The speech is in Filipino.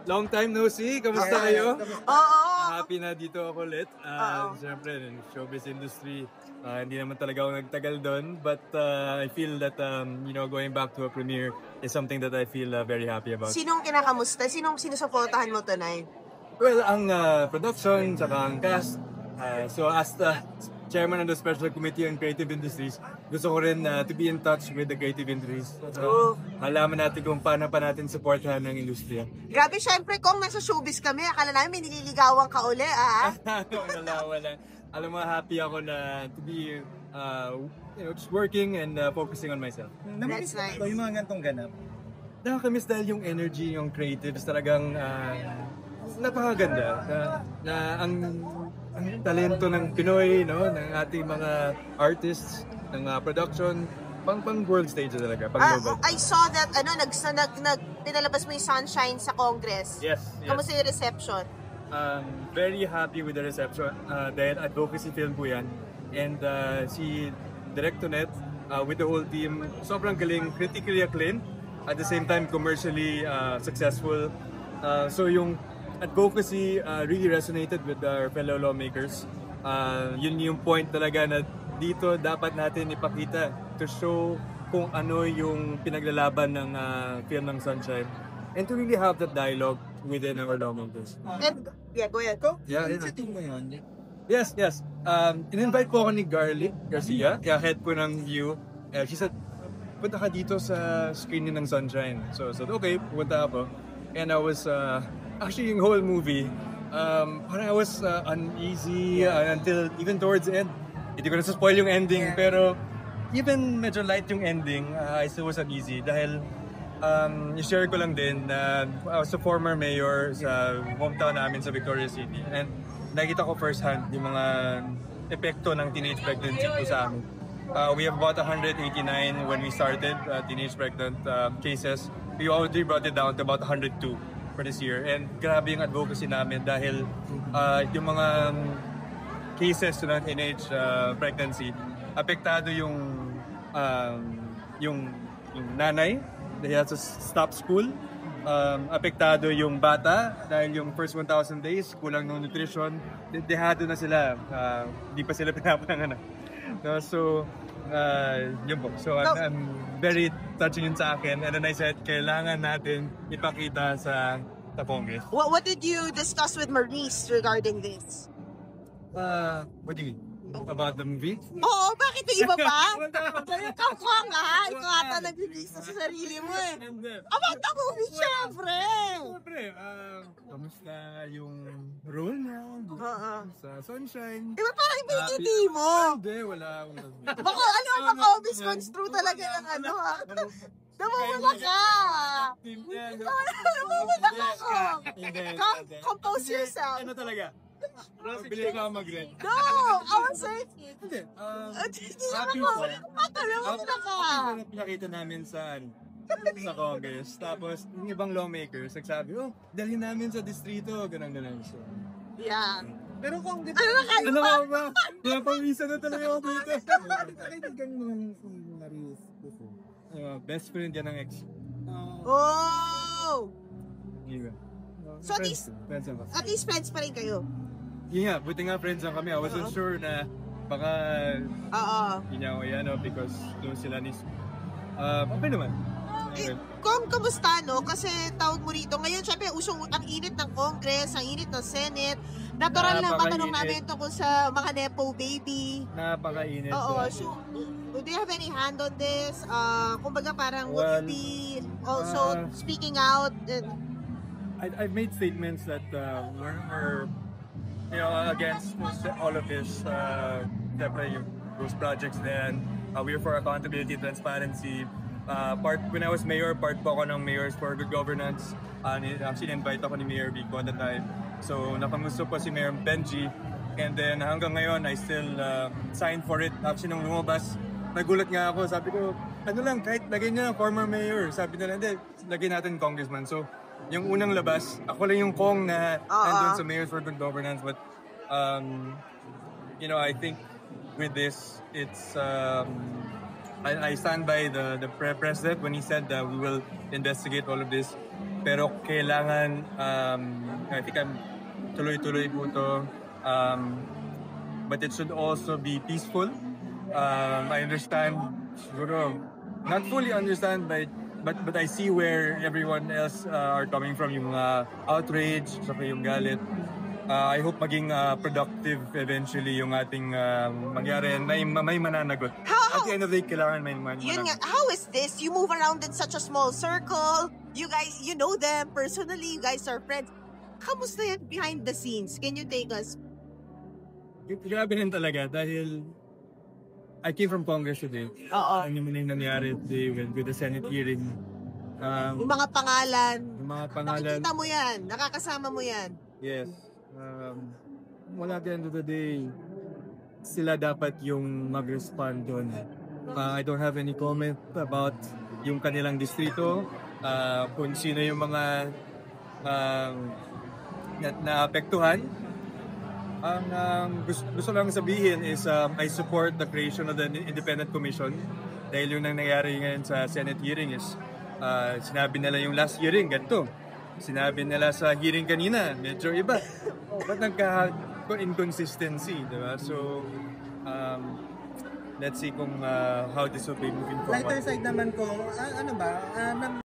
long time no see. Kamusta kayo? Oo. Happy na dito ako ulit. Siyempre, in showbiz industry, hindi naman talaga ako nagtagal doon. But I feel that, going back to a premiere is something that I feel very happy about. Sinong kinakamusta? Sinong sinusuportahan mo tonight? Well, ang production, saka ang cast. So as the chairman of the Special Committee on Creative Industries, gusto ko rin to be in touch with the creative industries. So, malaman natin kung paano pa natin supportahan ng industriya. Grabe, syempre, kung nasa showbiz kami, akala namin may nililigawan ka uli, Wala. Alam mo, happy ako na to be just working and focusing on myself. That's nice. Yung mga gantong ganap. Nakakamiss dahil yung energy, yung creatives, talagang napakaganda. Na ang talento ng Pinoy, no, ng ating mga artists, ng production, pang world stage talaga, pang global. I saw that pinalabas mo yung Sunshine sa Congress. Yes. Kamusta yung reception? Very happy with the reception. Dahil advocacy film po yan. And si Direk Tonet, with the whole team, sobrang galing, critically acclaimed, at the same time commercially successful. So yung advocacy really resonated with our fellow lawmakers. Yun yung point talaga na dito dapat natin ipakita to show kung ano yung pinaglalaban ng film ng Sunshine and to really have that dialogue within our lawmakers. And, go ahead. Initiative mo yun? Yes. In-invite po ako ni Garlic Garcia, head po ng U. She said, punta ka dito sa screening ng Sunshine. So okay, punta ako. And I was actually yung whole movie, parang I was uneasy until even towards the end. Hindi ko na spoil yung ending, pero even medyo light yung ending, I still was uneasy dahil i-share ko lang din na I was a former mayor sa hometown namin sa Victoria City and nakita ko first hand yung mga epekto ng teenage pregnancy po sa amin. We have about 189 when we started teenage pregnant cases. We already brought it down to about 102 for this year. And grabe yung advocacy namin dahil yung mga cases ng teenage pregnancy, apektado yung nanay, they had to stop school. Apektado yung bata dahil yung first 1,000 days, kulang ng nutrition. Dehado na sila, hindi pa sila pinapanganak. So, yun po. So, I'm very touching yun sa akin. And then I said, kailangan natin ipakita sa Congress. What did you discuss with Maurice regarding this? What do you mean? About the movie? Oo, bakit may iba pa? Ikaw nga, ikaw ata nag-release sa sarili mo eh. About the movie, syempre! Siyempre, kamusta yung role niya sa Sunshine? Diba parang ibigiti mo? Hindi, wala. Baka maka-obvious construe talaga ng Namumula ka! Namumula ka! Compose yourself! Ano talaga? Bili ka mag-rent. No! Our safety! Hindi. Happy ko. Namumula ka! Happy na pinakita namin sa Congress. Tapos, yung ibang lawmakers, nagsabi, dalhin namin sa distrito, ganun-ganun. So, yeah. Pero kung di ano ka ba? Pinapawisa na talaga ako dito. kaibigan mo lang si Maris before. Best friend yan ng ex. Oh! Iya. So at least friends pa rin kayo? Yeah, buti nga friends lang kami. I wasn't sure na baka because doon sila ni okay naman. Kamusta no? Kasi tawag mo rito. Ngayon, syempre, ang init ng Congress, ang init ng Senate. Natural lang matanong namin tungkol sa mga Nepo baby. Napakainit. So, do you have any hand on this? Kumbaga parang would you be also speaking out? I've made statements that we're against all of this. Definitely those projects then. We're for accountability, transparency. When I was mayor, part po ako ng Mayors for Good Governance. Actually, invite ako ni Mayor Vico at the time. So, nakamusto po si Mayor Benji. And then, hanggang ngayon, I still signed for it. Actually, nung lumabas, nagulat nga ako. Sabi ko, ano lang, kahit lagay niya Former Mayor. Sabi nila, hindi, lagay natin Congressman. So, yung unang labas, ako lang yung Kong na nandun sa Mayors for Good Governance. But, I think with this, it's I stand by the president when he said that we will investigate all of this. Pero kailangan, I think tuloy-tuloy po to. But it should also be peaceful. I understand, siguro, not fully understand, but I see where everyone else are coming from, yung outrage, saka yung galit. I hope maging productive eventually yung ating mangyari and may mananagot. At the end of the day, kailangan may Yun mananagot. nga, how is this? You move around in such a small circle. You guys, you know them personally. You guys are friends. Kamusta yan behind the scenes? Can you take us? Grabe rin talaga dahil I came from Congress today. Oo. Ano man yung nangyari today with the Senate hearing. Yung mga pangalan. Yung mga pangalan. Nakikita mo yan. Nakakasama mo yan. Yes. Well, at the end of the day, sila dapat yung mag-respond doon. I don't have any comment about yung kanilang distrito, kung sino yung mga naapektuhan. Ang gusto lang sabihin is I support the creation of the independent commission dahil yung nangyayari ngayon sa Senate hearing is sinabi nila yung last hearing ganito. Sinabi nila sa hearing kanina, medyo iba. Ba't nagka-inconsistency, di ba? So, let's see kung how this will be moving forward. Lighter side naman ko, ano ba,